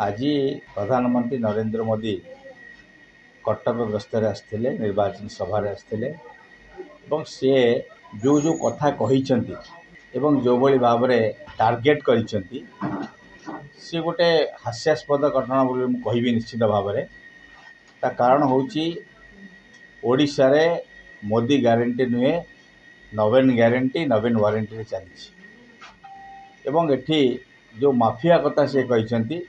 आज प्रधानमंत्री नरेंद्र मोदी कटक गस्तर आसते निर्वाचन सभा आसते सी जो जो कथा कही जो भली भाव टार्गेट करी सी गोटे हास्यास्पद घटना बोली मुझे निश्चित भाव में ता कारण होची ओडिशा रे मोदी ग्यारंटी नुहे नवीन ग्यारंटी नवीन वारंटी चली एवं एठी जो माफिया कथा से कहते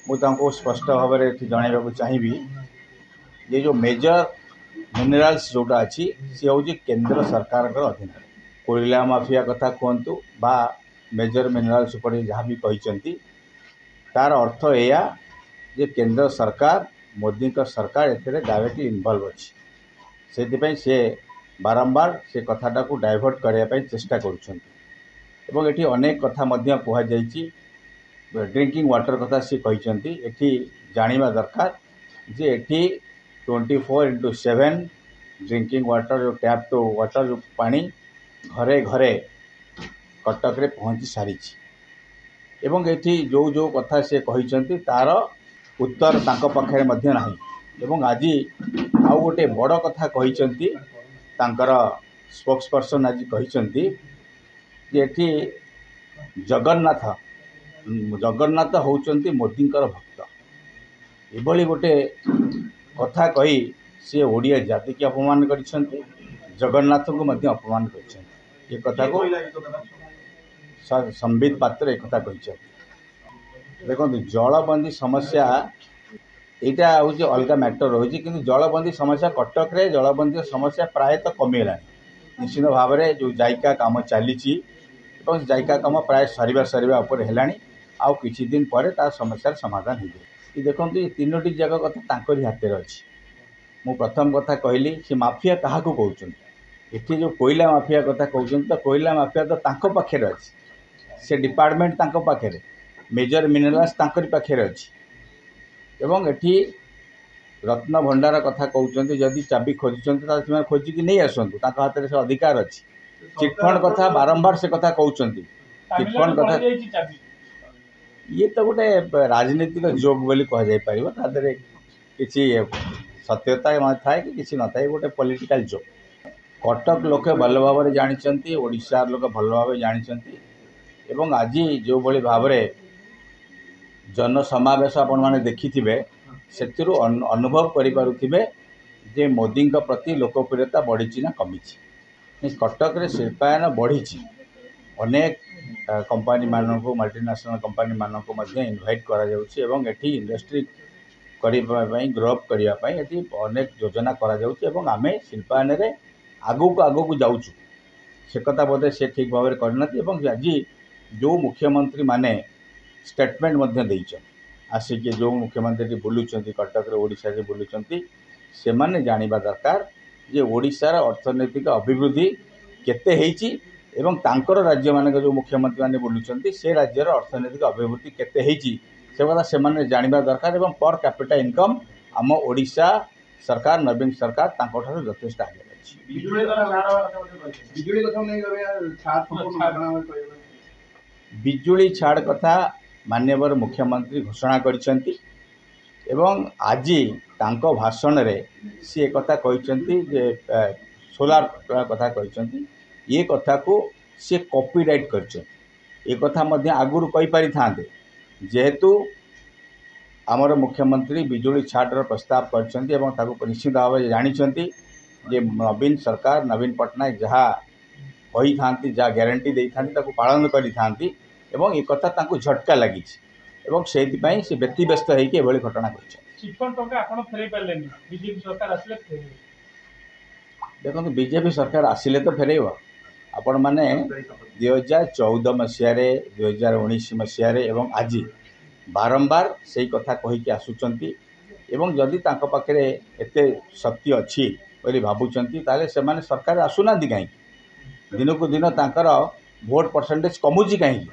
मुझे स्पष्ट भाव में जनवाक चाहिए ये जो मेजर मिनरल्स जोटा अच्छी सी हूँ केंद्र सरकार अधीन कोयला माफिया कथा कहतु बा मेजर मिनरल्स उपर जहाँ भी कहते तार अर्थ यह जे केंद्र सरकार मोदी का सरकार एथिरे डायरेक्टली इन्वॉल्व अच्छी से बारंबार से कथाटा को डाइवर्ट करने चेष्टा करुँच एटी अनेक कथा कहुई ड्रिंकिंग वाटर कथा सी कहते एटी जानिबा दरकार जे एटी 24/7 ड्रिंकिंग वाटर जो टैप टू वाटर जो पानी घरे घरे कटक रे पहुँची सारी एवं एटी जो जो कथा से कहते तार उत्तर तांको पाखरे मध्य नाही एवं आज आउ गोटे बड़ कथा कहते स्पोक्स पर्सन आज कहते एटी जगन्नाथ जगन्नाथ होउचंती मोदींकर भक्त एभली गोटे कथा कही सी ओडिया जाति की अपमान करिसेंती जगन्नाथ को मध्य अपमान करिसेंती ये कथा को संबित पात्र एक कथा कही देखो जलबंदी समस्या यहाँ हूँ अलग मैटर रही कि जलबंदी समस्या कटक रे जलबंदी समस्या प्रायतः कमीगला निश्चित भाव में जो जायका काम चली जायका काम प्राय सरिबा उपर है आउ किछि दिन पर तार समस्यार समाधान हो जाए देखो ये तीनोटी जग कथा तांकरी हाथ अच्छी मु प्रथम कथा कहली कि माफिया क्या कहते ये जो कोयला माफिया कथा कहते तो कोयला माफिया तो तांको पाखे अच्छी से डिपार्टमेंट तांको पाखे मेजर मिनरल्स तांकरी पाखे अच्छी एवं एठी रत्न भंडार कथा कहते जदि चाबी खोजुं खोजिकी नहीं आसतु हाथ में से अधिकार अच्छी चिटफंड कथा बारंबार से कथा कहते चिटफंड कथा ये तो गोटे राजनीतिक जोक बोली कह किसी सत्यता थाए कि किसी न थाए गोटे पॉलिटिकल जोक कटक लोके भल भाव में जानते ओडिशा लोक भल भाव जानते एवं आज जो भली भाव में जनसमावेश आपण मैंने देखि से अनुभव करें जे मोदी प्रति लोकप्रियता बढ़ी ना कमी कटक रे शिल्पायन बढ़ी अनेक कंपनी मानक मल्टीनेशनल कंपनी मानक इनवाइट करा जाउछि एवं एठी इंडस्ट्री करने ग्रोअप करने ये अनेक योजना करा आमे शिल्पायन रे आगू को जाऊँ से कथा बोधे से ठीक भाव में करना आज जो मुख्यमंत्री माने स्टेटमेंट देइछन आसिक जो मुख्यमंत्री बुलूचंती कटक रे ओडिशा रे बुलूचंती से माने जानिबा दरकार जे ओडिशार अर्थनैतिक अभिवृद्धि केते हेइची एवं तांकर राज्य मानक जो मुख्यमंत्री माने बुलूचंती से राज्यर अर्थनैतिक अभिवृद्धि केते हेइची से कथा से माने जानिबा दरकार एवं पर कैपिटा इनकम आम ओडिशा सरकार नवीन सरकार तांको ठारो यथेष्ट आगे बिजुली छाड़ कथा माननीय मुख्यमंत्री घोषणा करिसेंती एवं आज तांको भाषण रे सी एक कथा कहते जे सोलार कथा कहते ये कथा को सी कॉपीराइट कर कथा आगुरी कही पारि थांते जेहेतु आमर मुख्यमंत्री बिजुली छाड़ प्रस्ताव कर निश्चित भाव जानते जे नवीन सरकार नवीन पट्टनायक जहाँ कही था जहाँ ग्यारंटी दे था पालन करी एवं एक कथा तांको झटका लगी से व्यतिव्यस्त होगी घटना देखो बीजेपी सरकार आसिले तो फेर आपण मैंने 2014 मसीह 2019 मसीह एवं आज बारंबार से कथा कहीकि आसुचंती एवं जदि तांको पाखरे एते शक्ति अच्छी बोली भावुचंती ताले से माने सरकार आसुना कहीं दिन को दिन तांकर भोट परसेंटेज कमुची कहीं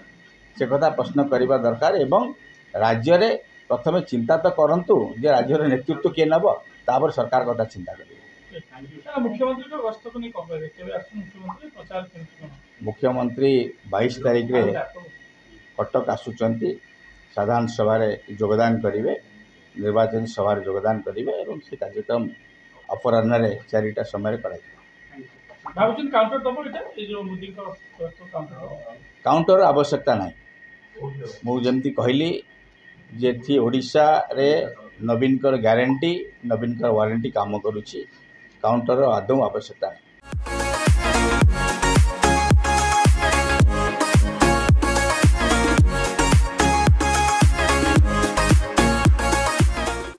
से कथा प्रश्न करने दरकार एवं राज्य रे प्रथम चिंता तो करंतु जे राज्य नेतृत्व किए नब तापर सरकार कथा चिंता करेंगे मुख्यमंत्री 22 तारीख रे कटक आसुचंती साधारण सभा योगदान करेंगे, निर्वाचन सभा योगदान करेंगे और से कार्यक्रम अपराह्न 4टा समय काउंटर आवश्यकता ना मुझे कहली जे ओडिशा रे नवीन ग्यारंटी नवीन वारंटी काम करुच्ची काउंटर आदौ आवश्यकता नहीं।